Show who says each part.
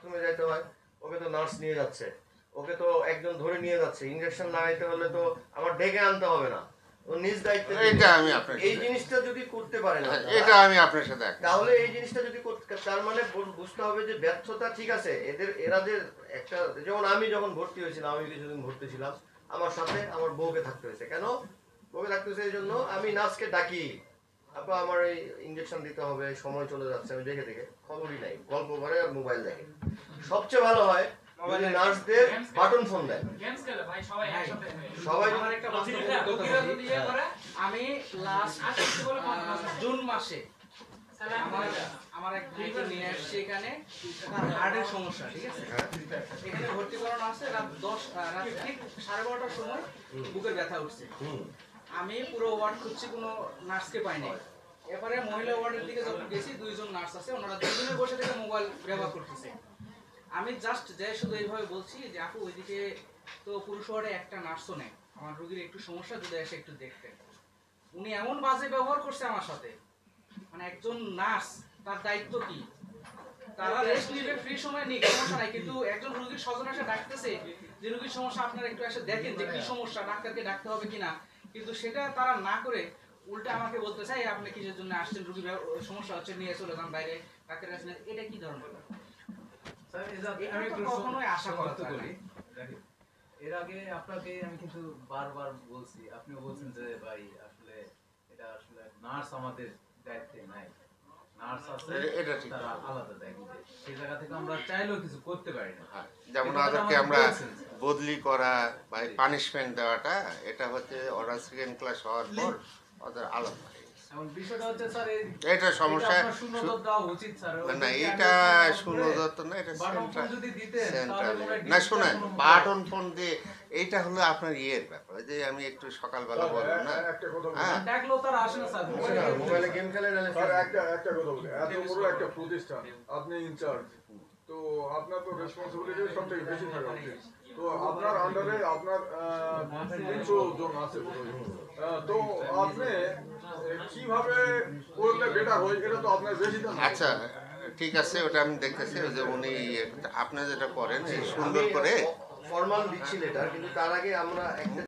Speaker 1: বাথরুমে যাইতে হয়, ওকে তো নার্স নিয়ে যাচ্ছে, ওকে তো একজন ধরে নিয়ে যাচ্ছে। ইনজেকশন লাগাইতে হলে তো আমার ডেকে আনতে হবে না, ও নিজ দায়িত্বে।
Speaker 2: এটা আমি আপনার
Speaker 1: এই জিনিসটা যদি করতে পারেন
Speaker 2: এটা আমি আপনার সাথে
Speaker 1: তাহলে এই জিনিসটা যদি তার মানে বুঝতে হবে যে ব্যর্থতা ঠিক আছে এরা যে একটা, যেমন আমি যখন ভর্তি হয়েছিলাম, আমি কিছুদিন ভর্তি ছিলাম, আমার সাথে আমার বউকে থাকতে হয়েছে। কেন বউকে থাকতে হয়েছে? এই জন্য আমি নার্সকে ডাকি, আপনার আমার এই ইঞ্জেকশন দিতে হবে, সময় চলে যাচ্ছে, আমি দেখে দেখে খবরই নাই, গল্প করে আর মোবাইল দেখে। সবচেয়ে ভালো হয় নার্সদের বাটন ফোন দেয়, সবাই।
Speaker 3: আমি লাস্ট জুন মাসে আমার এক ভাইকে নিয়ে আসছি এখানে, তার হার্টের সমস্যা, ঠিক আছে, এখানে ভর্তি করানো আছে। রাত ঠিক 12:30টার সময় বুকের ব্যথা উঠছে। আমি পুরো ওয়ার্ড খুঁজছি, কোনো নার্সকে পাইনি। এরপরে মহিলা ওয়ার্ডের দিকে যখন গেছি, দুইজন নার্স আছে, ওনারা দুজনে বসে থেকে মোবাইল ব্যবহার করতেছে। আমি জাস্ট যাই শুধু এইভাবে বলছি যে আপু ওইদিকে তো পুরুষ ওয়ার্ডে একটা নার্সও নেই, আমার রোগীর একটু সমস্যা, যদি এসে একটু দেখতেন। উনি এমন বাজে ব্যবহার করছে আমার সাথে, মানে একজন নার্স তার দায়িত্ব কি, তারা রেস্ট নিবে, ফ্রি সময় নিক, সমস্যা নাই, কিন্তু একজন রোগীর স্বজন এসে ডাকতেছে যে রোগীর সমস্যা আপনারা একটু এসে দেখেন যে কি সমস্যা, ডাক্তারকে ডাকতে হবে কিনা, কিন্তু সেটা তারা না করে উল্টা আমাকে বলতে চাই আপনি কিসের জন্য আসছেন, রোগীর সমস্যা হচ্ছে নিয়ে চলে যান বাইরে, ডাক্তারের কাছে। এটা কি ধরনের? কখনোই আশা করতে পারি।
Speaker 4: এর আগে আপনাকে আমি কিন্তু বারবার বলছি, আপনিও বলছেন যে ভাই আসলে এটা আসলে নার্স আমাদের দায়িত্বে নাই, নার্স আছে তারা আলাদা দায়িত্বে, সেই জায়গা থেকে আমরা চাইলেও কিছু করতে পারি না।
Speaker 2: যেমন ওদেরকে আমরা বদলি করা বা পানিশমেন্ট দেওয়াটা, এটা হচ্ছে ওরা সেকেন্ড ক্লাস হওয়ার পর ওদের আলাদা।
Speaker 4: এখন বিষয়টা হচ্ছে স্যার
Speaker 2: এটা সমস্যা
Speaker 4: শূন্যতা দেওয়া উচিত স্যার।
Speaker 2: না, এটা শূন্যতা না, এটা
Speaker 4: সেন্ট্রাল যদি দিতেন
Speaker 2: সেন্ট্রাল না। শুনেন, বাটন ফোন দিয়ে এইটা হলো আপনার ইয়ের ব্যাপার, যে আমি একটু সকালবেলা বলবো না,
Speaker 4: হ্যাঁ ডাকলেও তারা আসে না স্যার,
Speaker 1: মোবাইলে গেম খেলে।
Speaker 5: একটা কথা বলি, এত বড় একটা প্রতিষ্ঠান, আপনি ইনচার্জ, তো আপনার তো রেসপন্সিবিলিটি সব থেকে বেশি থাকা উচিত। তো আপনার আন্ডারে আপনার 300 জন আছে, তো আপনি কিভাবে করলে বেটার হয় এটা তো আপনার বেশি জানেন।
Speaker 2: আচ্ছা ঠিক আছে, ওটা আমি দেখতেছি। যে উনি আপনি যেটা করেন সুন্দর করে
Speaker 1: ফরমাল দিচ্ছি লেটার, কিন্তু তার আগে আমরা একটা